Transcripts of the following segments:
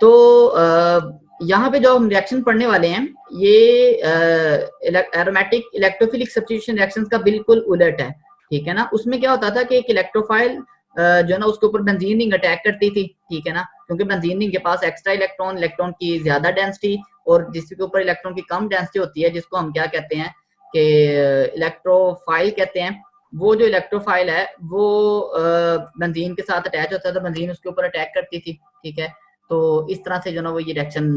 तो यहाँ पे जो हम रिएक्शन पढ़ने वाले हैं ये एरोमेटिक इलेक्ट्रोफिलिक सब्स्टिट्यूशन रिएक्शंस का बिल्कुल उलट है, ठीक है ना। उसमें क्या होता था कि एक इलेक्ट्रोफाइल जो है ना उसके ऊपर बेंजीन रिंग अटैक करती थी, ठीक है ना, क्योंकि बेंजीन रिंग के पास एक्स्ट्रा इलेक्ट्रॉन इलेक्ट्रॉन की ज्यादा डेंसिटी और जिसके ऊपर इलेक्ट्रॉन की कम डेंसिटी होती है, जिसको हम क्या कहते हैं कि इलेक्ट्रोफाइल कहते हैं। वो जो इलेक्ट्रोफाइल है वो बेंजीन के साथ अटैच होता है, तो बेंजीन उसके ऊपर अटैक करती थी, ठीक है। तो इस तरह से जो ना वो ये रिएक्शन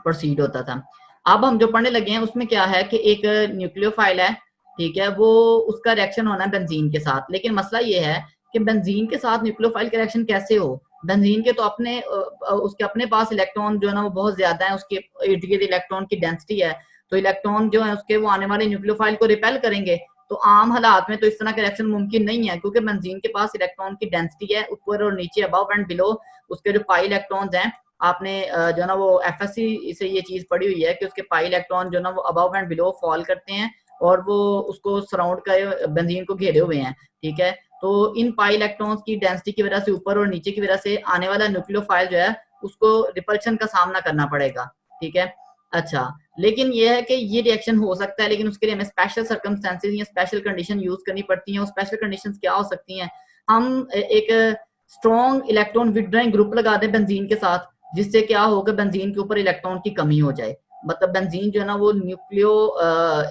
प्रोसीड होता था। अब हम जो पढ़ने लगे हैं उसमें क्या है कि एक न्यूक्लियोफाइल है, ठीक है, वो उसका रिएक्शन होना है बेंजीन के साथ। लेकिन मसला ये है कि बेंजीन के साथ न्यूक्लियोफाइल का रिएक्शन कैसे हो। बेंजीन के तो अपने उसके अपने पास इलेक्ट्रॉन जो है ना वो बहुत ज्यादा है, उसके इर्द गिर्द इलेक्ट्रॉन की डेंसिटी है, तो इलेक्ट्रॉन जो है उसके वो आने वाले न्यूक्लियोफाइल को रिपेल करेंगे। तो आम हालात में तो इस तरह का रिएक्शन मुमकिन नहीं है, क्योंकि बेंजीन के पास इलेक्ट्रॉन की डेंसिटी है ऊपर और नीचे, अबव एंड बिलो। उसके जो पाई इलेक्ट्रॉन्स हैं, आपने जो है ना वो एफएससी से ये चीज पढ़ी हुई है कि उसके पाई इलेक्ट्रॉन जो है ना वो अबव एंड बिलो फॉल करते हैं और वो उसको सराउंड कर बेंजीन को घेरे हुए हैं, ठीक है। तो इन पाई इलेक्ट्रॉन्स की डेंसिटी की वजह से ऊपर और नीचे की वजह से आने वाला न्यूक्लियोफाइल जो है उसको रिपल्शन का सामना करना पड़ेगा, ठीक है। अच्छा, लेकिन ये है कि ये रिएक्शन हो सकता है, लेकिन उसके लिए हमें स्पेशल सर्कमस्टेंसेस या स्पेशल कंडीशन यूज करनी पड़ती हैं। और स्पेशल कंडीशंस क्या हो सकती हैं, हम एक स्ट्रॉन्ग इलेक्ट्रॉन विड्रॉइंग ग्रुप लगा दें बेंजीन के साथ, जिससे क्या होगा बेंजीन के ऊपर इलेक्ट्रॉन की कमी हो जाए, मतलब बेंजीन जो है ना वो न्यूक्लियो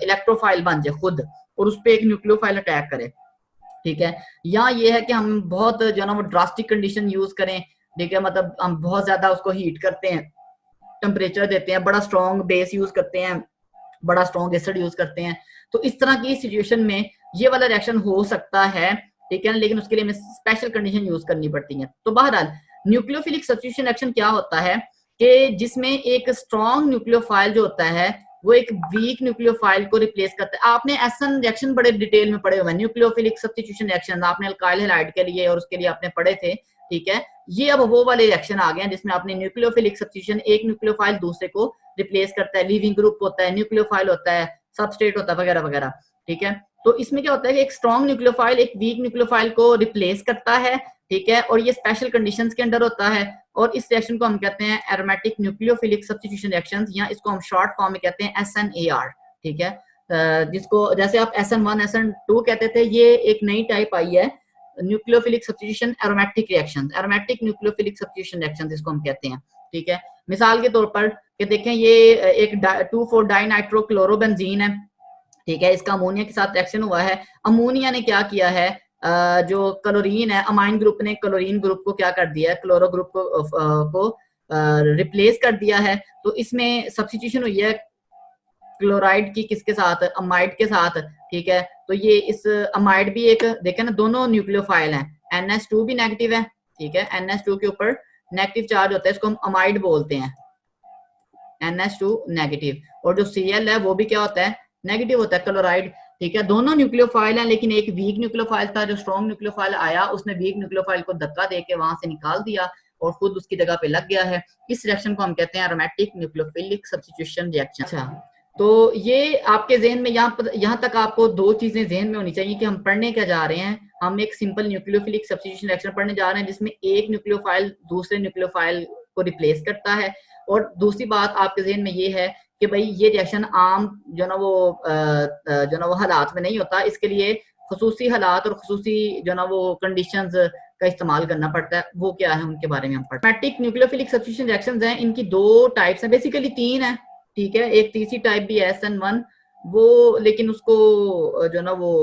इलेक्ट्रोफाइल बन जाए खुद और उस पर एक न्यूक्लियोफाइल अटैक करे, ठीक है। या ये है कि हम बहुत जो है ना वो ड्रास्टिक कंडीशन यूज करें, ठीक है, मतलब हम बहुत ज्यादा उसको हीट करते हैं, टेम्परेचर देते हैं, बड़ा स्ट्रॉन्ग बेस यूज करते हैं, बड़ा स्ट्रॉन्ग एसिड यूज करते हैं। तो इस तरह की सिचुएशन में ये वाला रिएक्शन हो सकता है, ठीक है, लेकिन उसके लिए हमें स्पेशल कंडीशन यूज करनी पड़ती है। तो बहरहाल न्यूक्लियोफिलिक सब्स्टिट्यूशन रिएक्शन क्या होता है कि जिसमें एक स्ट्रॉन्ग न्यूक्लियोफाइल जो होता है वो एक वीक न्यूक्लियोफाइल को रिप्लेस करता है। आपने एसन रिएक्शन बड़े डिटेल में पढ़े हुए हैं, न्यूक्लियोफिलिक सब्स्टिट्यूशन रिएक्शन आपने अल्काइल हैलाइड के लिए और उसके लिए आपने पढ़े थे, ठीक है। ये अब वो वाले रिएक्शन आ गए हैं जिसमें आपने न्यूक्लियोफिलिक सब्स्टिट्यूशन, एक न्यूक्लियोफाइल दूसरे को रिप्लेस करता है, लीविंग ग्रुप होता है, न्यूक्लियोफाइल होता है, सबस्ट्रेट होता है, वगैरह वगैरह, ठीक है। तो इसमें क्या होता है कि एक स्ट्रॉन्ग न्यूक्लियोफाइल एक वीक न्यूक्लियोफाइल को रिप्लेस करता है, ठीक है, और ये स्पेशल कंडीशंस के अंडर होता है। और इस रिएक्शन को हम कहते हैं एरोमेटिक न्यूक्लियोफिलिक सब्स्टिट्यूशन रिएक्शंस, या इसको हम शॉर्ट फॉर्म में कहते हैं SNAR, ठीक है। जिसको जैसे आप SN1 SN2 कहते थे, ये एक नई टाइप आई है, nucleophilic substitution aromatic reactions, aromatic nucleophilic substitution reactions इसको हम कहते हैं, ठीक है। मिसाल के तौर पर कि देखें ये एक 2,4 डाइनाइट्रोक्लोरोबेंजीन है, ठीक है, इसका अमोनिया के साथ रिएक्शन हुआ है। अमोनिया ने क्या किया है, जो क्लोरीन है, अमाइन ग्रुप ने क्लोरीन ग्रुप को क्या कर दिया है, क्लोरो ग्रुप को रिप्लेस कर दिया है। तो इसमें सब्स्टिट्यूशन हुई है क्लोराइड की किसके साथ, अमाइड के साथ, ठीक है। तो ये इस अमाइड भी एक देखे ना, दोनों न्यूक्लियोफाइल हैं, NH2 भी नेगेटिव है, ठीक है, NH2 के ऊपर नेगेटिव चार्ज होता है, इसको हम अमाइड बोलते हैं, NH2 नेगेटिव। और जो Cl है वो भी क्या होता है, नेगेटिव होता है, क्लोराइड, ठीक है। दोनों न्यूक्लियोफाइल हैं, लेकिन एक वीक न्यूक्लियोफाइल था, जो स्ट्रॉन्ग न्यूक्लियोफाइल आया उसने वीक न्यूक्लियोफाइल को धक्का देके वहां से निकाल दिया और खुद उसकी जगह पे लग गया है। इस रिएक्शन को हम कहते हैं एरोमेटिक न्यूक्लियोफिलिक सब्स्टिट्यूशन रिएक्शन। अच्छा, तो ये आपके जहन में यहाँ तक आपको दो चीजें जहन में होनी चाहिए कि हम पढ़ने क्या जा रहे हैं। हम एक सिंपल न्यूक्लियोफिलिक सब्स्टिट्यूशन रिएक्शन पढ़ने जा रहे हैं जिसमें एक न्यूक्लियोफाइल दूसरे न्यूक्लियोफाइल को रिप्लेस करता है। और दूसरी बात आपके जहन में ये है कि भाई ये रिएक्शन आम जो ना वो हालात में नहीं होता, इसके लिए खसूसी हालात और खसूसी जो ना वो कंडीशंस का इस्तेमाल करना पड़ता है। वो क्या है उनके बारे में हम पढ़ते हैं। एरोमेटिक न्यूक्लियोफिलिक सब्स्टिट्यूशन रिएक्शंस हैं, इनकी दो टाइप्स हैं, बेसिकली तीन है, ठीक है। एक तीसरी टाइप भी है SN1, वो लेकिन उसको जो ना वो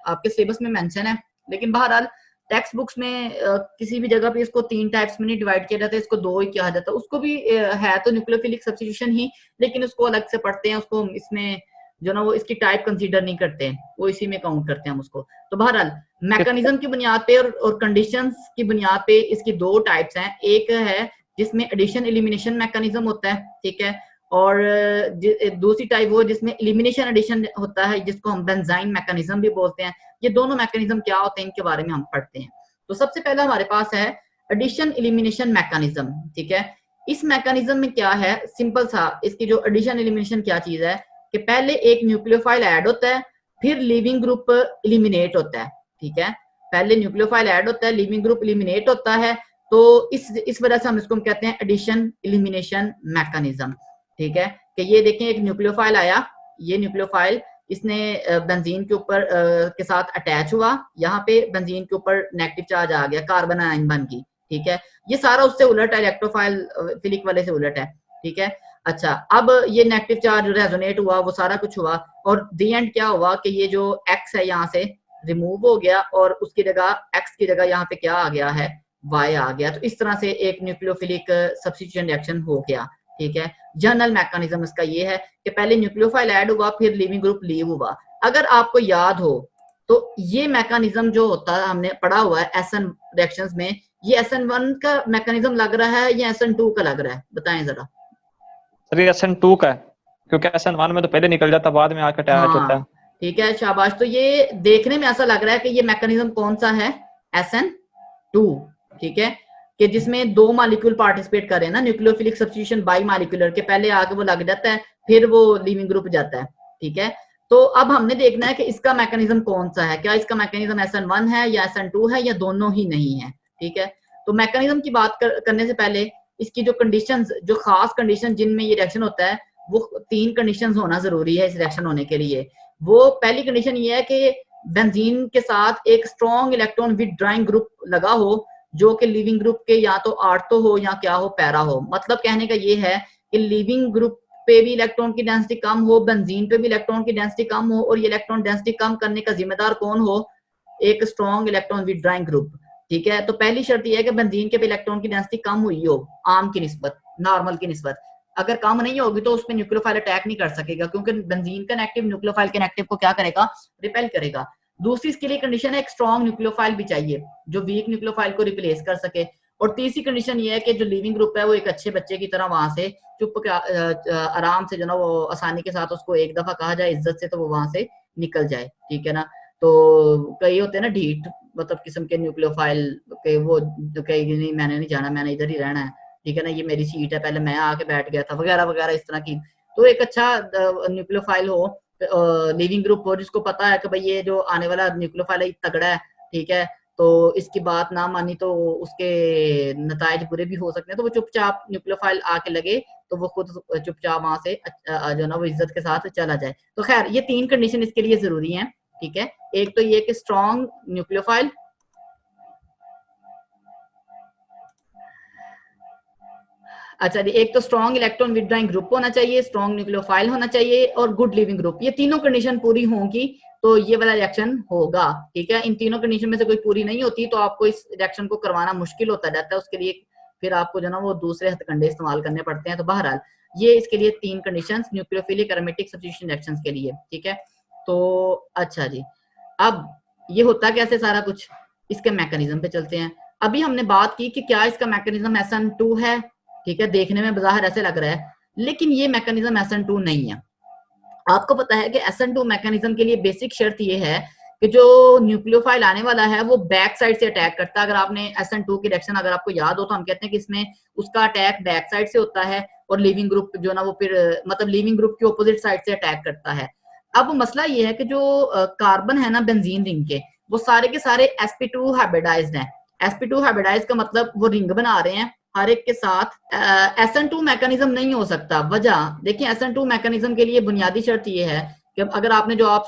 आपके सिलेबस में मेंशन है, लेकिन बहरहाल टेक्स्ट बुक्स में किसी भी जगह पे इसको तीन टाइप्स में नहीं डिवाइड किया जाता है, इसको दो ही किया जाता है। उसको भी है तो न्यूक्लियोफिलिक सब्स्टिट्यूशन ही, लेकिन उसको अलग से पढ़ते हैं, उसको इसमें जो ना वो इसकी टाइप कंसीडर नहीं करते हैं, वो इसी में काउंट करते हैं हम उसको। तो बहरहाल मैकेनिज्म की बुनियाद पे और कंडीशंस की बुनियाद पे इसकी दो टाइप्स हैं। एक है जिसमें एडिशन एलिमिनेशन मैकेनिज्म होता है, ठीक है, और दूसरी टाइप वो जिसमें एलिमिनेशन एडिशन होता है, जिसको हम बेंजाइन मैकेनिज्म भी बोलते हैं। ये दोनों मैकेनिज्म क्या होते हैं इनके बारे में हम पढ़ते हैं। तो सबसे पहला हमारे पास है एडिशन एलिमिनेशन मैकेनिज्म, ठीक है। इस मैकेनिज्म में क्या है, सिंपल सा, इसकी जो एडिशन एलिमिनेशन क्या चीज है कि पहले एक न्यूक्लियोफाइल ऐड होता है, फिर लिविंग ग्रुप एलिमिनेट होता है, ठीक है। पहले न्यूक्लियोफाइल ऐड होता है, लिविंग ग्रुप एलिमिनेट होता है, तो इस वजह से हम इसको कहते हैं एडिशन एलिमिनेशन मैकेनिज्म। ठीक है, कि ये देखें एक न्यूक्लियोफाइल आया, ये न्यूक्लियोफाइल इसने बेंजीन के ऊपर के साथ अटैच हुआ, यहाँ पे बेंजीन के ऊपर नेगेटिव चार्ज आ गया, कार्बन आयन बन गई। ठीक है, ये सारा उससे उलट है, इलेक्ट्रोफाइल फिलिक वाले से उलट है। ठीक है, अच्छा अब ये नेगेटिव चार्ज रेजोनेट हुआ, वो सारा कुछ हुआ, और दी एंड क्या हुआ कि ये जो एक्स है यहाँ से रिमूव हो गया और उसकी जगह एक्स की जगह यहाँ पे क्या आ गया है, वाई आ गया। तो इस तरह से एक न्यूक्लियोफिलिक सब्स्टिट्यूशन रिएक्शन हो गया। ठीक है, जनरल मैकेनिज्म इसका ये है कि पहले न्यूक्लियोफाइल ऐड हुआ, फिर लिविंग ग्रुप लीव हुआ। अगर आपको याद हो तो ये मैकेनिज्म जो होता है हमने पढ़ा हुआ है एसएन रिएक्शंस में, ये SN1 का मैकेनिज्म लग रहा है या SN2 का लग रहा है, बताएं जरा। सर ये SN2 का है, क्योंकि SN1 में तो पहले निकल जाता, बाद में आकर अटैच होता है। ठीक है, शाबाश। तो ये देखने में ऐसा लग रहा है कि ये मैकेनिज्म कौन सा है, SN2। ठीक है, कि जिसमें 2 मॉलिक्यूल पार्टिसिपेट कर रहे हैं ना, न्यूक्लियोफिलिक सब्स्टिट्यूशन बाई मॉलिक्यूलर के पहले आके वो लग जाता है, फिर वो लिविंग ग्रुप जाता है। ठीक है, तो अब हमने देखना है कि इसका मैकेनिज्म कौन सा है, क्या इसका मैकेनिज्म SN1 है या SN2 है या दोनों ही नहीं है। ठीक है, तो मैकेनिज्म की बात करने से पहले इसकी जो कंडीशंस, जो खास कंडीशन जिनमें ये रिएक्शन होता है, वो 3 कंडीशंस होना जरूरी है इस रिएक्शन होने के लिए। वो पहली कंडीशन ये है कि बेंजीन के साथ एक स्ट्रॉन्ग इलेक्ट्रॉन विथड्रॉइंग ग्रुप लगा हो, जो कि लिविंग ग्रुप के या तो ऑर्थो हो या क्या हो, पैरा हो। मतलब कहने का ये है कि लिविंग ग्रुप पे भी इलेक्ट्रॉन की डेंसिटी कम हो, बेंजीन पे भी इलेक्ट्रॉन की डेंसिटी कम हो, और ये इलेक्ट्रॉन डेंसिटी कम करने का जिम्मेदार कौन हो, एक स्ट्रॉन्ग इलेक्ट्रॉन विथड्रॉइंग ग्रुप। ठीक है, तो पहली शर्त यह है कि बेंजीन के पे इलेक्ट्रॉन की डेंसिटी कम हुई हो आम की निस्बत, नॉर्मल की निस्बत। अगर कम नहीं होगी तो उसमें न्यूक्लियोफाइल अटैक नहीं कर सकेगा, क्योंकि बेंजीन का नेगेटिव न्यूक्लियोफाइल के नेगेटिव को क्या करेगा, रिपेल करेगा। दूसरी इसके लिए कंडीशन है एक स्ट्रॉन्ग न्यूक्लियोफाइल भी चाहिए जो वीक न्यूक्लियोफाइल को रिप्लेस कर सके। और तीसरी कंडीशन ये है कि जो लिविंग ग्रुप है वो एक अच्छे बच्चे की तरह वहां से चुप आराम से जो ना वो आसानी के साथ उसको एक दफा कहा जाए इज्जत से तो वो वहां से निकल जाए। ठीक है ना, तो कई होते हैं ना ढीठ मतलब किस्म के न्यूक्लियोफाइल के, वो कहीं नहीं मैंने नहीं जाना, मैंने इधर ही रहना है। ठीक है ना, ये मेरी सीट है, पहले मैं आके बैठ गया था, वगैरह वगैरह इस तरह की। तो एक अच्छा न्यूक्लियोफाइल हो, लिविंग ग्रुप हो, जिसको पता है कि भाई ये जो आने वाला न्यूक्लियोफाइल है तगड़ा है। ठीक है, तो इसकी बात ना मानी तो उसके नतायज बुरे भी हो सकते हैं, तो वो चुपचाप न्यूक्लियोफाइल आके लगे तो वो खुद चुपचाप वहां से जो ना वो इज्जत के साथ चला जाए। तो खैर ये 3 कंडीशन इसके लिए जरूरी हैं। ठीक है, एक तो ये कि स्ट्रॉन्ग न्यूक्लियोफाइल, अच्छा जी, एक तो स्ट्रॉन्ग इलेक्ट्रॉन विथड्रॉइंग ग्रुप होना चाहिए, स्ट्रॉन्ग न्यूक्लियोफाइल होना चाहिए और गुड लिविंग ग्रुप। ये तीनों कंडीशन पूरी होंगी तो ये वाला रिएक्शन होगा। ठीक है, इन तीनों कंडीशन में से कोई पूरी नहीं होती तो आपको इस रिएक्शन को करवाना मुश्किल होता जाता है, उसके लिए फिर आपको जो ना वो दूसरे हथकंडे इस्तेमाल करने पड़ते हैं। तो बहरहाल ये इसके लिए 3 conditions nucleophilic aromatic substitution reactions के लिए। ठीक है, तो अच्छा जी, अब ये होता कैसे सारा कुछ, इसके मैकेनिज्म पे चलते हैं। अभी हमने बात की कि क्या इसका मैकेनिज्म SN2 है। ठीक है, देखने में बाहर ऐसे लग रहा है, लेकिन ये मैकेनिज्म SN2 नहीं है। आपको पता है कि SN2 मैकेनिज्म के लिए बेसिक शर्त ये है कि जो न्यूक्लियोफाइल आने वाला है वो बैक साइड से अटैक करता है। अगर आपने SN2 की रिएक्शन अगर आपको याद हो तो हम कहते हैं कि इसमें उसका अटैक बैक साइड से होता है और लिविंग ग्रुप जो ना वो फिर मतलब लिविंग ग्रुप की ऑपोजिट साइड से अटैक करता है। अब मसला ये है कि जो कार्बन है ना बेंजीन रिंग के, वो सारे के सारे sp2 हाइब्रिडाइज्ड हैं। sp2 हाइब्रिडाइज का मतलब वो रिंग बना रहे हैं हर एक के साथ। SN2 मैकेनिज्म नहीं हो सकता। वजह देखिए, SN2 मैकेनिज्म के लिए बुनियादी शर्त ये है कि अगर आपने जो आप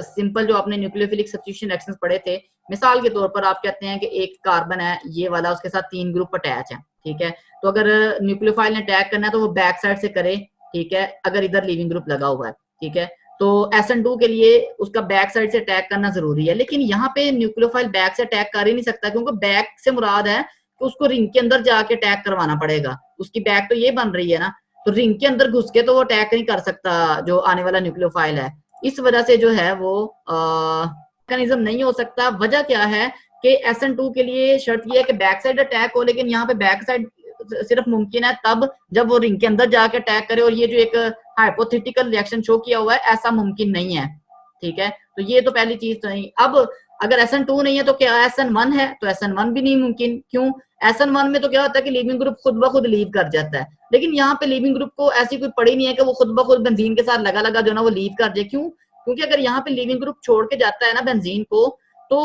सिंपल जो आपने न्यूक्लियोफिलिक सब्स्टिट्यूशन रिएक्शंस पढ़े थे, मिसाल के तौर पर आप कहते हैं कि एक कार्बन है ये वाला, उसके साथ 3 ग्रुप अटैच है। ठीक है, तो अगर न्यूक्लियोफाइल ने अटैक करना है तो वो बैक साइड से करे। ठीक है, अगर इधर लिविंग ग्रुप लगा हुआ है। ठीक है, तो SN2 के लिए उसका बैक साइड से अटैक करना जरूरी है, लेकिन यहाँ पे न्यूक्लियोफाइल बैक से अटैक कर ही नहीं सकता, क्योंकि बैक से मुराद है तो उसको रिंग के अंदर जाके अटैक करवाना पड़ेगा। उसकी बैक तो ये बन रही है ना, तो रिंग के अंदर घुस के तो वो अटैक नहीं कर सकता जो आने वाला न्यूक्लियोफाइल है। इस वजह से जो है वो मैकेनिज्म नहीं हो सकता। वजह क्या है कि SN2 के लिए शर्त ये है कि बैक साइड अटैक हो, लेकिन यहाँ पे बैक साइड सिर्फ मुमकिन है तब जब वो रिंग के अंदर जाके अटैक करे, और ये जो एक हाइपोथेटिकल रिएक्शन शो किया हुआ है ऐसा मुमकिन नहीं है। ठीक है, तो ये तो पहली चीज तो नहीं। अब अगर SN2 नहीं है तो क्या SN1 है, तो SN1 भी नहीं मुमकिन। क्यों? SN1 में तो क्या होता है कि लिविंग ग्रुप खुद ब खुद लीव कर जाता है, लेकिन यहाँ पे लिविंग ग्रुप को ऐसी कोई पड़ी नहीं है कि वो खुद ब खुद बेंजीन के साथ लगा लगा जो ना वो लीव कर जाए। क्यों? क्योंकि अगर यहाँ पे लिविंग ग्रुप छोड़ के जाता है ना बेंजीन को, तो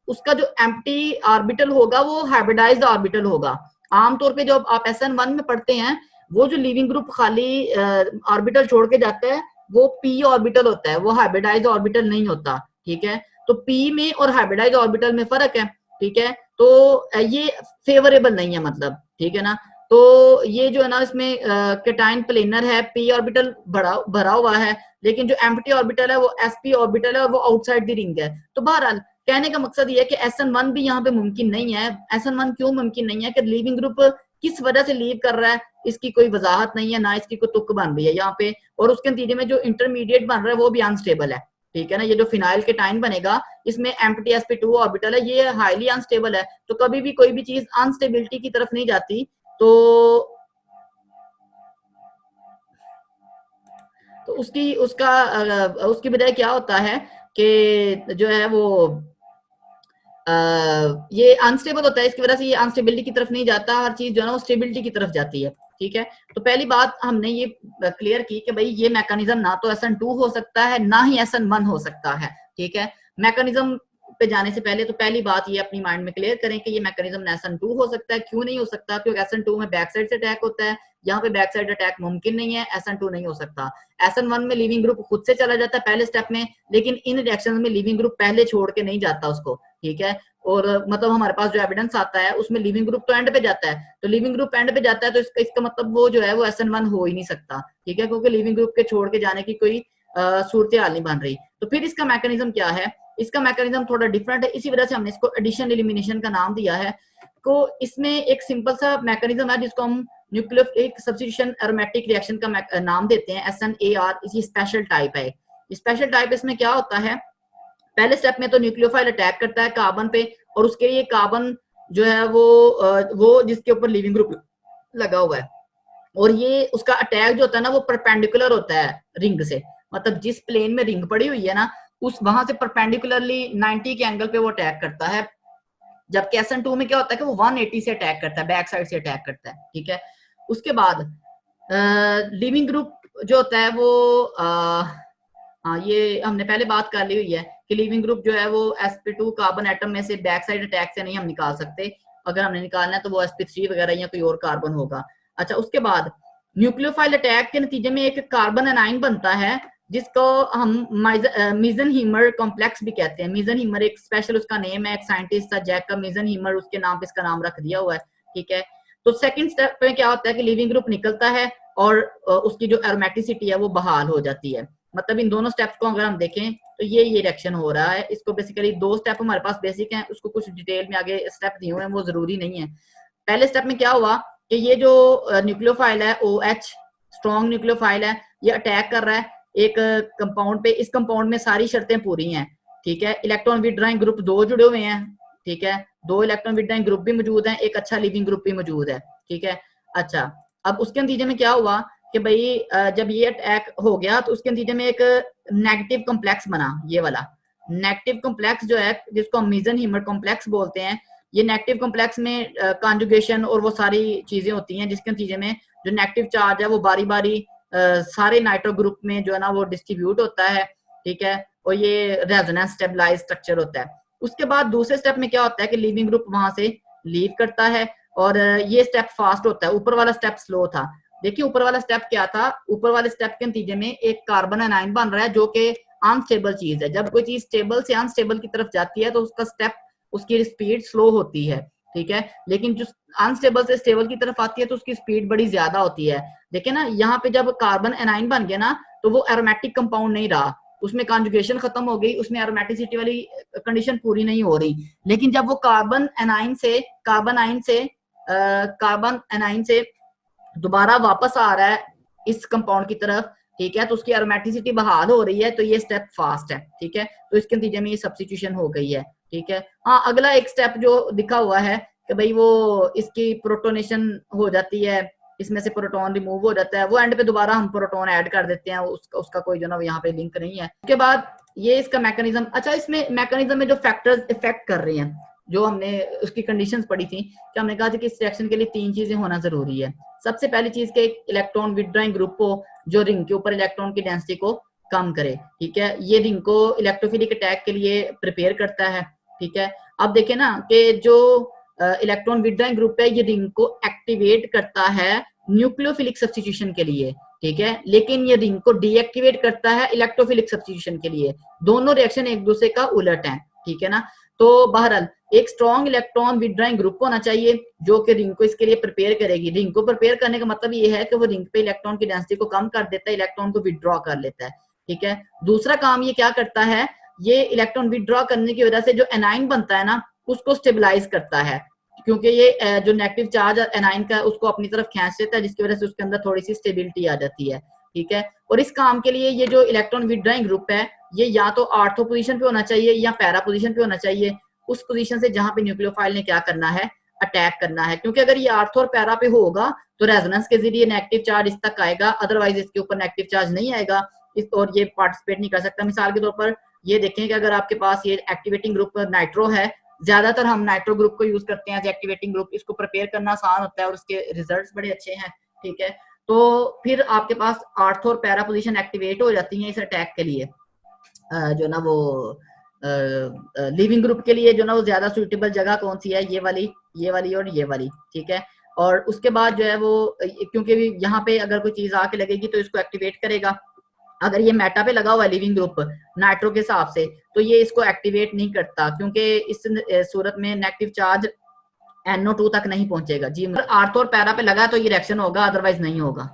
उसका जो एम्प्टी ऑर्बिटल होगा वो हाइब्रिडाइज्ड ऑर्बिटल होगा। आमतौर पे जब आप SN1 में पढ़ते हैं, वो जो लीविंग ग्रुप खाली ऑर्बिटल छोड़ के जाता है वो p ऑर्बिटल होता है, वो हाइब्रिडाइज्ड ऑर्बिटल नहीं होता। ठीक है, तो p में और हाइब्रिडाइज्ड ऑर्बिटल में फर्क है। ठीक है, तो ये फेवरेबल नहीं है मतलब, ठीक है ना। तो ये जो है ना, इसमें केटाइन प्लेनर है, p ऑर्बिटल भरा हुआ है, लेकिन जो एम्प्टी ऑर्बिटल है वो sp ऑर्बिटल है और वो आउटसाइड द रिंग है। तो बहरहाल कहने का मकसद ये है कि SN1 भी यहाँ पे मुमकिन नहीं है। SN1 क्यों मुमकिन नहीं है कि लीविंग ग्रुप किस वजह से लीव कर रहा है, इसकी कोई वजाहत नहीं है, ना इसकी कोई तुक बन रही है यहाँ पे। और उसके नतीजे में जो इंटरमीडिएट बन रहा है वो भी अनस्टेबल है। ठीक है ना, ये जो फिनाइल के टाइम बनेगा इसमें एम्प्टी sp2 ऑर्बिटल है, ये हाईली अनस्टेबल है। तो कभी भी कोई भी चीज अनस्टेबिलिटी की तरफ नहीं जाती। तो उसकी बजाय क्या होता है कि जो है वो ये अनस्टेबल होता है, इसकी वजह से ये अनस्टेबिलिटी की तरफ नहीं जाता, हर चीज जो है ना वो स्टेबिलिटी की तरफ जाती है। ठीक है, तो पहली बात हमने ये क्लियर की कि भाई ये मैकेनिज्म ना तो SN2 हो सकता है ना ही SN1 हो सकता है। ठीक है, मैकेनिज्म पे जाने से पहले तो पहली बात ये अपनी माइंड में क्लियर करें कि ये मैकेनिज्म SN2 हो सकता है। क्यों नहीं हो सकता? क्योंकि SN2 में बैक साइड से अटैक होता है, यहाँ पे बैक साइड अटैक मुमकिन नहीं है, SN2 नहीं हो सकता। SN1 में लिविंग ग्रुप खुद से चला जाता है पहले स्टेप में, लेकिन इन रिएक्शन में लिविंग ग्रुप पहले छोड़ के नहीं जाता उसको। ठीक है, और मतलब हमारे पास जो एविडेंस आता है उसमें लिविंग ग्रुप तो एंड पे जाता है, तो लिविंग ग्रुप एंड पे जाता है तो इसका मतलब वो जो है वो SN1 हो ही नहीं सकता। ठीक है, क्योंकि लिविंग ग्रुप के छोड़ के जाने की कोई सूरत हाल नहीं बन रही। तो फिर इसका मैकेनिज्म क्या है? इसका मैकेनिज्म थोड़ा डिफरेंट है, इसी वजह से हमने इसको एडिशन एलिमिनेशन का नाम दिया है। तो इसमें एक सिंपल सा मैकेनिज्म है जिसको हम न्यूक्लियोफिलिक सब्स्टिट्यूशन एरोमेटिक रिएक्शन का नाम देते हैं, SNAR। इसी स्पेशल टाइप है। स्पेशल टाइप इसमें क्या होता है, पहले स्टेप में तो न्यूक्लियोफाइल अटैक करता है कार्बन पे, और उसके लिए कार्बन जो है वो जिसके ऊपर लिविंग ग्रुप लगा हुआ है, और ये उसका अटैक जो होता है ना वो परपेंडिकुलर होता है रिंग से। मतलब जिस प्लेन में रिंग पड़ी हुई है ना, उस वहां से परपेंडिकुलरली 90 के एंगल पे वो अटैक करता है। जबकि SN2 में क्या होता है कि वो 180 से अटैक करता है, बैक साइड से अटैक करता है। ठीक है, उसके बाद लिविंग ग्रुप जो होता है वो हाँ, ये हमने पहले बात कर ली हुई है कि लिविंग ग्रुप जो है वो sp2 कार्बन एटम में से बैक साइड अटैक से नहीं हम निकाल सकते। अगर हमने निकालना है तो वो sp3 वगैरह या कोई और कार्बन होगा। अच्छा, उसके बाद न्यूक्लियोफाइल अटैक के नतीजे में एक कार्बन एनाइन बनता है जिसको हम मीजनहीमर कॉम्प्लेक्स भी कहते हैं। मीजनहीमर एक स्पेशल उसका नेम है, एक साइंटिस्ट था जैकब मीजनहीमर, उसके नाम पे इसका नाम रख दिया हुआ है। ठीक है, तो सेकंड स्टेप पे क्या होता है कि लिविंग ग्रुप निकलता है और उसकी जो एरोमेटिसिटी है वो बहाल हो जाती है। मतलब इन दोनों स्टेप्स को अगर हम देखें तो ये रिएक्शन हो रहा है। इसको बेसिकली दो स्टेप हमारे पास बेसिक हैं, उसको कुछ डिटेल में आगे स्टेप दिए हुए हैं, वो जरूरी नहीं है। पहले स्टेप में क्या हुआ कि ये जो न्यूक्लियोफाइल है OH स्ट्रॉन्ग न्यूक्लियोफाइल है, ये अटैक कर रहा है एक कंपाउंड पे। इस कंपाउंड में सारी शर्तें पूरी हैं। ठीक है, इलेक्ट्रॉन विड्रॉइंग ग्रुप 2 जुड़े हुए हैं। ठीक है, 2 इलेक्ट्रॉन विड्रॉइंग ग्रुप भी मौजूद हैं, एक अच्छा लिविंग ग्रुप भी मौजूद है। ठीक है, अच्छा, अब उसके नतीजे में क्या हुआ कि भाई जब ये अटैक हो गया तो उसके नतीजे में एक नेगेटिव कॉम्प्लेक्स बना, ये वाला नेगेटिव कॉम्प्लेक्स जो है जिसको हम मीजनहीमर कॉम्प्लेक्स बोलते हैं। ये नेगेटिव कॉम्प्लेक्स में कॉन्जुगेशन और वो सारी चीजें होती हैं जिसके नतीजे में जो नेगेटिव चार्ज है वो बारी बारी सारे नाइट्रो ग्रुप में जो है ना वो डिस्ट्रीब्यूट होता है। ठीक है, और ये रेजोनेंस स्टेबलाइज स्ट्रक्चर होता है। उसके बाद दूसरे स्टेप में क्या होता है कि लिविंग ग्रुप वहां से लीव करता है और ये स्टेप फास्ट होता है, ऊपर वाला स्टेप स्लो था। देखिए ऊपर वाला स्टेप क्या था, ऊपर वाले स्टेप के नतीजे में एक कार्बन एनाइन बन रहा है जो कि अनस्टेबल चीज है। जब कोई चीज स्टेबल से अनस्टेबल की तरफ जाती है तो उसका स्टेप, उसकी स्पीड स्लो होती है। ठीक है, लेकिन जो अनस्टेबल से स्टेबल की तरफ आती है तो उसकी स्पीड बड़ी ज्यादा होती है। देखिए ना, यहाँ पे जब कार्बन एनाइन बन गया ना तो वो एरोमेटिक कंपाउंड नहीं रहा, उसमें कॉन्जुगेशन खत्म हो गई, उसमें एरोमेटिसिटी वाली कंडीशन पूरी नहीं हो रही। लेकिन जब वो कार्बन एनाइन से दोबारा वापस आ रहा है इस कंपाउंड की तरफ, ठीक है, तो उसकी एरोमेटिसिटी बहाल हो रही है, तो ये स्टेप फास्ट है। ठीक है, तो इसके नतीजे में ये सब्स्टिट्यूशन हो गई है। ठीक है, हाँ, अगला एक स्टेप जो दिखा हुआ है कि भाई वो इसकी प्रोटोनेशन हो जाती है, इसमें से प्रोटॉन रिमूव हो जाता है, वो एंड पे दोबारा हम प्रोटॉन ऐड कर देते हैं, उसका कोई जो ना यहाँ पे लिंक नहीं है। उसके बाद ये इसका मैकेनिज्म। अच्छा, इसमें मैकेनिज्म में जो फैक्टर्स इफेक्ट कर रहे हैं, जो हमने उसकी कंडीशंस पढ़ी थी कि हमने कहा था कि इस रिएक्शन के लिए 3 चीजें होना जरूरी है। सबसे पहली चीज के एक इलेक्ट्रॉन विड्रॉइंग ग्रुप हो जो रिंग के ऊपर इलेक्ट्रॉन की डेंसिटी को कम करे। ठीक है, ये रिंग को इलेक्ट्रोफिलिक अटैक के लिए प्रिपेयर करता है। ठीक है, अब देखें ना कि जो इलेक्ट्रॉन विड्रॉइंग ग्रुप है ये रिंग को एक्टिवेट करता है न्यूक्लियोफिलिक सब्स्टिट्यूशन के लिए, ठीक है, लेकिन ये रिंग को डीएक्टिवेट करता है इलेक्ट्रोफिलिक सब्स्टिट्यूशन के लिए। दोनों रिएक्शन एक दूसरे का उलट है, ठीक है ना। तो बहरहाल एक स्ट्रॉन्ग इलेक्ट्रॉन विड्रॉइंग ग्रुप होना चाहिए जो कि रिंग को इसके लिए प्रिपेयर करेगी। रिंग को प्रिपेयर करने का मतलब ये है कि वो रिंग पे इलेक्ट्रॉन की डेंसिटी को कम कर देता है, इलेक्ट्रॉन को विड्रॉ कर लेता है, ठीक है। दूसरा काम ये क्या करता है, ये इलेक्ट्रॉन विड्रॉ करने की वजह से जो एनाइन बनता है ना उसको स्टेबलाइज करता है, क्योंकि ये जो नेगेटिव चार्ज एनाइन का उसको अपनी तरफ खींच लेता है, जिसकी वजह से उसके अंदर थोड़ी सी स्टेबिलिटी आ जाती है, ठीक है। और इस काम के लिए ये जो इलेक्ट्रॉन विड्रॉइंग ग्रुप है ये या तो आर्थो पोजीशन पे होना चाहिए या पैरा पोजीशन पे होना चाहिए, उस पोजीशन से जहां पे न्यूक्लियोफाइल ने क्या करना है, अटैक करना है। क्योंकि अगर ये आर्थो और पैरा पे होगा तो रेजोनेंस के जरिए नेगेटिव चार्ज इस तक आएगा, अदरवाइज इसके ऊपर नेगेटिव चार्ज नहीं आएगा और ये पार्टिसिपेट नहीं कर सकता। मिसाल के तौर पर ये देखें कि अगर आपके पास ये एक्टिवेटिंग ग्रुप नाइट्रो है, ज्यादातर हम नाइट्रो ग्रुप को यूज करते हैं एज एक्टिवेटिंग ग्रुप, इसको प्रिपेयर करना आसान होता है और उसके रिजल्ट्स बड़े अच्छे हैं, ठीक है। तो फिर आपके पास आर्थो और पैरा पोजीशन एक्टिवेट हो जाती हैं इस अटैक के लिए। जो ना वो लिविंग ग्रुप के लिए जो ना वो ज्यादा सुइटेबल जगह कौन सी है, ये वाली और ये वाली, ठीक है। और उसके बाद जो है वो क्योंकि यहाँ पे अगर कोई चीज आके लगेगी तो इसको एक्टिवेट करेगा। अगर ये मेटा पे लगा हुआ है लिविंग ग्रुप नाइट्रो के हिसाब से तो ये इसको एक्टिवेट नहीं करता, क्योंकि इस सूरत में नेगेटिव चार्ज NO2 तक नहीं पहुंचेगा जी। आर्थो और पैरा पे लगा तो ये रिएक्शन होगा, अदरवाइज नहीं होगा,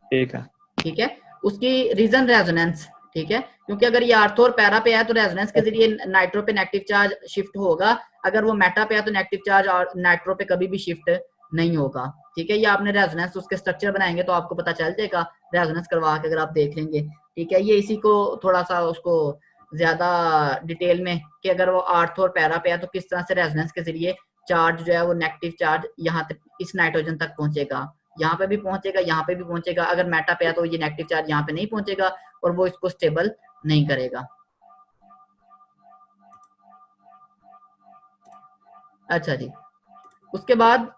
ठीक है, ठीक है। उसकी रीजन रेजोनेंस, ठीक है, क्योंकि अगर ये आर्थो और पैरा पे है तो रेजोनेंस के जरिए नाइट्रो पे नेगेटिव चार्ज शिफ्ट होगा, अगर वो मेटा पे है तो नेगेटिव चार्ज और नाइट्रो पे कभी भी शिफ्ट नहीं होगा, ठीक है। ये आपने रेजोनेंस उसके स्ट्रक्चर बनाएंगे तो आपको पता चल जाएगा, रेजोनेंस करवा के अगर आप देख लेंगे, ठीक है। ये इसी को थोड़ा सा उसको ज्यादा डिटेल में कि अगर वो आर्थो और पैरा पे है तो किस तरह से रेजोनेंस के जरिए चार्ज जो है वो नेगेटिव चार्ज यहाँ तक इस नाइट्रोजन तक पहुंचेगा, यहाँ पे भी पहुंचेगा, यहाँ पे भी पहुंचेगा। अगर मेटा पे है तो ये नेगेटिव चार्ज यहाँ पे नहीं पहुंचेगा और वो इसको स्टेबल नहीं करेगा। अच्छा जी, उसके बाद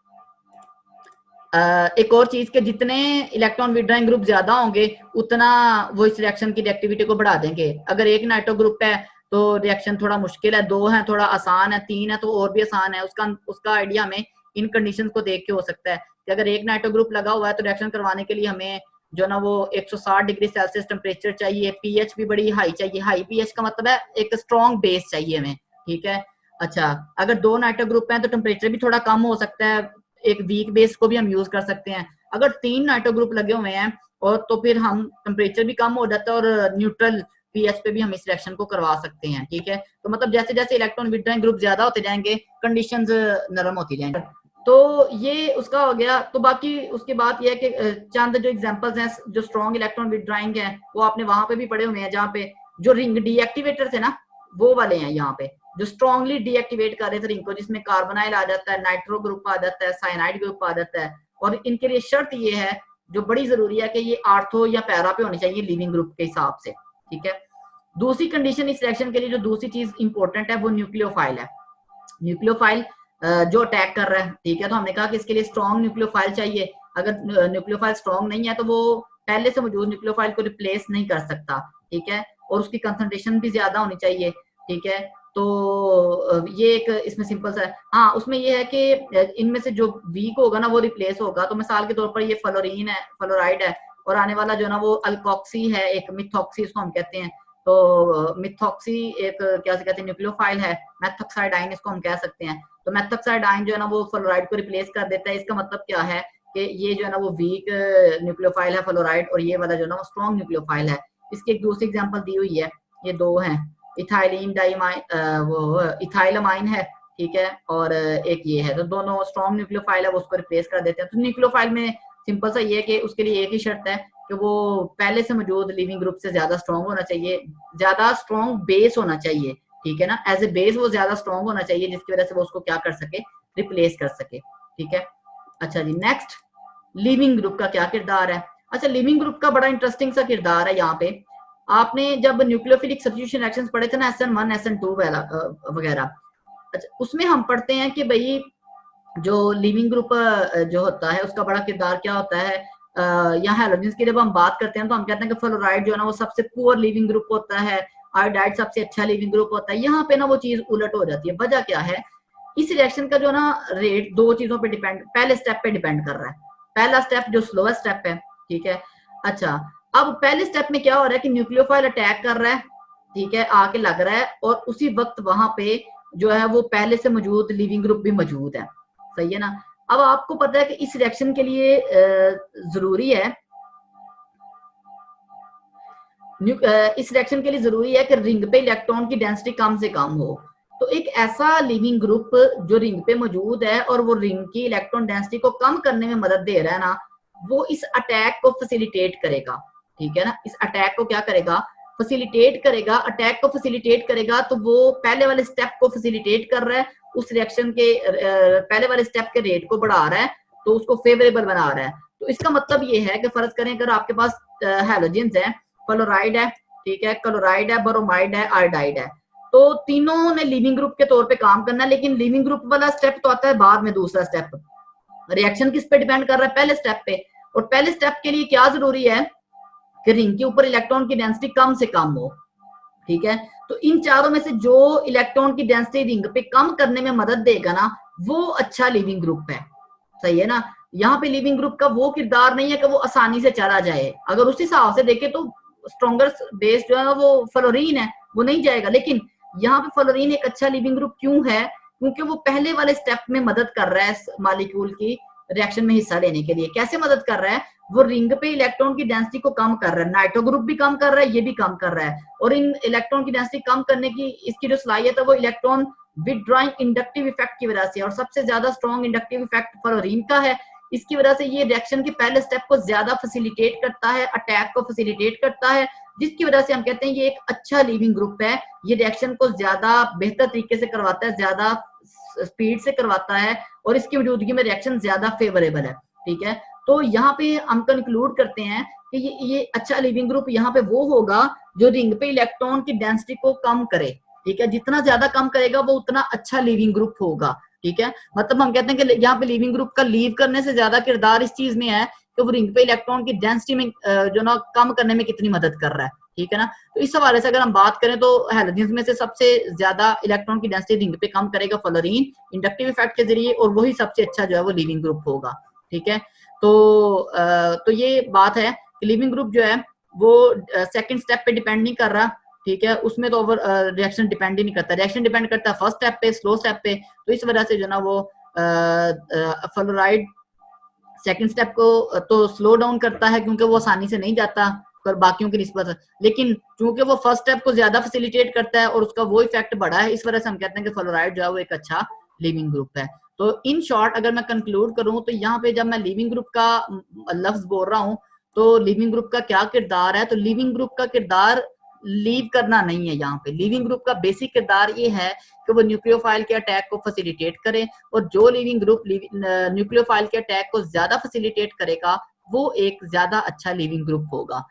एक और चीज के जितने इलेक्ट्रॉन विड्रॉइंग ग्रुप ज्यादा होंगे उतना वो इस रिएक्शन की रिएक्टिविटी को बढ़ा देंगे। अगर एक नाइट्रो ग्रुप है तो रिएक्शन थोड़ा मुश्किल है, 2 है थोड़ा आसान है, 3 है तो और भी आसान है। उसका आइडिया हमें इन कंडीशन को देख के हो सकता है कि अगर एक नाइट्रो ग्रुप लगा हुआ है तो रिएक्शन करवाने के लिए हमें जो ना वो 160 डिग्री सेल्सियस टेम्परेचर चाहिए, पीएच भी बड़ी हाई चाहिए। हाई पीएच का मतलब है एक स्ट्रॉन्ग बेस चाहिए हमें, ठीक है। अच्छा, अगर 2 नाइट्रो ग्रुप हैं तो टेम्परेचर भी थोड़ा कम हो सकता है, एक वीक बेस को भी हम यूज कर सकते हैं। अगर 3 नाइट्रो ग्रुप लगे हुए हैं और तो फिर हम टेम्परेचर भी कम हो जाता है और न्यूट्रल पीएच पे भी हम इस रिएक्शन को करवा सकते हैं, ठीक है। तो मतलब जैसे जैसे इलेक्ट्रॉन विड्रॉइंग ग्रुप ज्यादा होते जाएंगे कंडीशंस नरम होती जाएंगे। तो ये उसका हो गया। तो बाकी उसके बाद ये है कि चंद जो एग्जांपल्स हैं जो स्ट्रॉन्ग इलेक्ट्रॉन विड्रॉइंग है वो आपने वहां पे भी पढ़े हुए हैं, जहाँ पे जो रिंग डीएक्टिवेटर थे ना वो वाले हैं यहाँ पे जो स्ट्रॉन्गली डीएक्टिवेट कर रहे थे रिंग को, जिसमें कार्बोनाइल आ जाता है, नाइट्रो ग्रुप आ जाता है, साइनाइड ग्रुप आ जाता है। और इनके लिए शर्त ये है जो बड़ी जरूरी है कि ये आर्थो या पैरा पे होनी चाहिए लिविंग ग्रुप के हिसाब से, ठीक है। दूसरी कंडीशन इस रिएक्शन के लिए जो दूसरी चीज इंपॉर्टेंट है वो न्यूक्लियोफाइल है। न्यूक्लियोफाइल जो अटैक कर रहा है, ठीक है। तो हमने कहा कि इसके लिए स्ट्रॉन्ग न्यूक्लियोफाइल चाहिए। अगर न्यूक्लियोफाइल स्ट्रॉन्ग नहीं है तो वो पहले से मौजूद न्यूक्लियोफाइल को रिप्लेस नहीं कर सकता, ठीक है। और उसकी कंसंट्रेशन भी ज्यादा होनी चाहिए, ठीक है। तो ये एक इसमें सिंपल सा है। हाँ, उसमें ये है कि इनमें से जो वीक होगा ना वो रिप्लेस होगा। तो मिसाल के तौर पर ये फ्लोरीन है, फ्लोराइड है, और आने वाला जो ना वो अल्कोक्सी है, एक मिथॉक्सी इसको हम कहते हैं। तो मिथॉक्सी एक क्या कहते हैं न्यूक्लियोफाइल है, मेथॉक्साइड आयन इसको हम कह सकते हैं। तो मेथॉक्साइड आयन जो है ना वो फ्लोराइड को रिप्लेस कर देता है। इसका मतलब क्या है कि ये जो है ना वो वीक न्यूक्लियोफाइल है फ्लोराइड, और ये वाला जो है ना वो स्ट्रॉन्ग न्यूक्लियोफाइल है। इसकी एक दूसरी एग्जांपल दी हुई है, ये 2 हैं, इथाइलिन डाइमाइन वो इथाइलमाइन है, ठीक है, और एक ये है। तो दोनों स्ट्रॉन्ग न्यूक्लियोफाइल है, वो उसको रिप्लेस कर देते हैं। तो न्यूक्लियोफाइल में सिंपल सा ये है कि उसके लिए एक ही शर्त है कि वो पहले से मौजूद लिविंग ग्रुप से ज्यादा स्ट्रॉन्ग होना चाहिए, ज्यादा स्ट्रॉन्ग बेस होना चाहिए, ठीक है ना। एज ए बेस वो ज्यादा स्ट्रॉन्ग होना चाहिए जिसकी वजह से वो उसको क्या कर सके, रिप्लेस कर सके, ठीक है। अच्छा जी, नेक्स्ट लिविंग ग्रुप का क्या किरदार है। अच्छा, लिविंग ग्रुप का बड़ा इंटरेस्टिंग सा किरदार है यहाँ पे। आपने जब न्यूक्लियोफिलिक सब्स्टिट्यूशन रिएक्शंस पढ़े थे ना, SN1 SN2 वगैरह, अच्छा उसमें हम पढ़ते हैं कि भाई जो लिविंग ग्रुप जो होता है उसका बड़ा किरदार क्या होता है। यहाँ हैलोजेंस की जब हम बात करते हैं तो हम कहते हैं कि फ्लोराइड जो है ना वो सबसे पुअर लिविंग ग्रुप होता है, आयोडाइड सबसे अच्छा लिविंग ग्रुप होता है। यहाँ पे ना वो चीज उलट हो जाती है। वजह क्या है, इस रिएक्शन का जो ना रेट दो चीजों पे डिपेंड, पहले स्टेप पे डिपेंड कर रहा है। पहला स्टेप जो स्लोएस्ट स्टेप है, ठीक है। अच्छा, अब पहले स्टेप में क्या हो रहा है कि न्यूक्लियोफाइल अटैक कर रहा है, ठीक है, आके लग रहा है, और उसी वक्त वहां पे जो है वो पहले से मौजूद लिविंग ग्रुप भी मौजूद है, सही है ना। अब आपको पता है कि इस रिएक्शन के लिए जरूरी है, इस रिएक्शन के लिए जरूरी है कि रिंग पे इलेक्ट्रॉन की डेंसिटी कम से कम हो। तो एक ऐसा लिविंग ग्रुप जो रिंग पे मौजूद है और वो रिंग की इलेक्ट्रॉन डेंसिटी को कम करने में मदद दे रहा है ना, वो इस अटैक को फैसिलिटेट करेगा, ठीक है ना। इस अटैक को क्या करेगा, फैसिलिटेट करेगा। अटैक को फैसिलिटेट करेगा तो वो पहले वाले स्टेप को फैसिलिटेट कर रहा है, उस रिएक्शन के पहले वाले स्टेप के रेट को बढ़ा रहा है, तो उसको फेवरेबल बना रहा है। तो इसका मतलब ये है कि फर्ज करें अगर आपके पास हैलोजेंस है, क्लोराइड है, ठीक है, क्लोराइड है, ब्रोमाइड है, आयोडाइड है, तो तीनों ने लिविंग ग्रुप के तौर पे काम करना है। लेकिन लिविंग ग्रुप वाला स्टेप तो आता है बाद में, दूसरा स्टेप। रिएक्शन किस पे डिपेंड कर रहा है, पहले स्टेप पे। और पहले स्टेप के लिए क्या जरूरी है कि रिंग के ऊपर इलेक्ट्रॉन की डेंसिटी कम से कम हो, ठीक है। तो इन चारों में से जो इलेक्ट्रॉन की डेंसिटी रिंग पे कम करने में मदद देगा ना, वो अच्छा लिविंग ग्रुप है, सही है ना। यहाँ पे लिविंग ग्रुप का वो किरदार नहीं है कि वो आसानी से चला जाए। अगर उस हिसाब से देखे तो स्ट्रॉन्गर बेस जो है ना वो फ्लोरीन है, वो नहीं जाएगा। लेकिन यहाँ पे फ्लोरीन एक अच्छा लिविंग ग्रुप क्यों है, क्योंकि वो पहले वाले स्टेप में मदद कर रहा है मॉलिक्यूल की रिएक्शन में हिस्सा लेने के लिए। कैसे मदद कर रहा है, वो रिंग पे इलेक्ट्रॉन की डेंसिटी को कम कर रहा है, नाइट्रो ग्रुप भी कम कर रहा है, ये भी कम कर रहा है। और इन इलेक्ट्रॉन की डेंसिटी कम करने की इसकी जो सलाहियत है वो इलेक्ट्रॉन विदड्रॉइंग इंडक्टिव इफेक्ट की वजह से, और सबसे ज्यादा स्ट्रॉन्ग इंडक्टिव इफेक्ट फ्लोरीन का है। इसकी वजह से ये रिएक्शन के पहले स्टेप को ज्यादा फैसिलिटेट करता है, अटैक को फैसिलिटेट करता है, जिसकी वजह से हम कहते हैं ये एक अच्छा लिविंग ग्रुप है। ये रिएक्शन को ज्यादा बेहतर तरीके से करवाता है, ज्यादा स्पीड से करवाता है, और इसकी मौजूदगी में रिएक्शन ज्यादा फेवरेबल है, ठीक है। तो यहाँ पे हम कंक्लूड करते हैं कि ये अच्छा लिविंग ग्रुप यहाँ पे वो होगा जो रिंग पे इलेक्ट्रॉन की डेंसिटी को कम करे, ठीक है। जितना ज्यादा कम करेगा वो उतना अच्छा लिविंग ग्रुप होगा, ठीक है। मतलब हम कहते हैं कि यहाँ पे लिविंग ग्रुप का लीव करने से ज्यादा किरदार इस चीज में है कि वो रिंग पे इलेक्ट्रॉन की डेंसिटी में जो ना कम करने में कितनी मदद कर रहा है, ठीक है ना। तो इस हवाले से अगर हम बात करें तो हैलोजेंस में से सबसे ज्यादा इलेक्ट्रॉन की डेंसिटी रिंग पे कम करेगा फ्लोरीन इंडक्टिव इफेक्ट के जरिए, और वही सबसे अच्छा जो है वो लिविंग ग्रुप होगा, ठीक है। तो ये बात है कि लिविंग ग्रुप जो है वो सेकंड स्टेप पे डिपेंड नहीं कर रहा, ठीक है। उसमें तो रिएक्शन डिपेंड ही नहीं करता, रिएक्शन डिपेंड करता है फर्स्ट स्टेप पे, स्लो स्टेप पे। तो इस वजह से जो ना वो फ्लोराइड सेकंड स्टेप को तो स्लो डाउन करता है क्योंकि वो आसानी से नहीं जाता पर बाकियों की निस्बत, लेकिन चूंकि वो फर्स्ट स्टेप को ज्यादा फैसिलिटेट करता है और उसका वो इफेक्ट बड़ा है, इस वजह से हम कहते हैं कि फ्लोराइड जो है वो एक अच्छा लिविंग ग्रुप है। तो इन शॉर्ट अगर मैं कंक्लूड करूं तो यहाँ पे जब मैं लिविंग ग्रुप का लफ्ज बोल रहा हूँ तो लिविंग ग्रुप का क्या किरदार है, तो लिविंग ग्रुप का किरदार लीव करना नहीं है। यहाँ पे लिविंग ग्रुप का बेसिक किरदार ये है कि वो न्यूक्लियोफाइल के अटैक को फैसिलिटेट करे, और जो लिविंग ग्रुप न्यूक्लियोफाइल के अटैक को ज्यादा फैसिलिटेट करेगा वो एक ज्यादा अच्छा लिविंग ग्रुप होगा।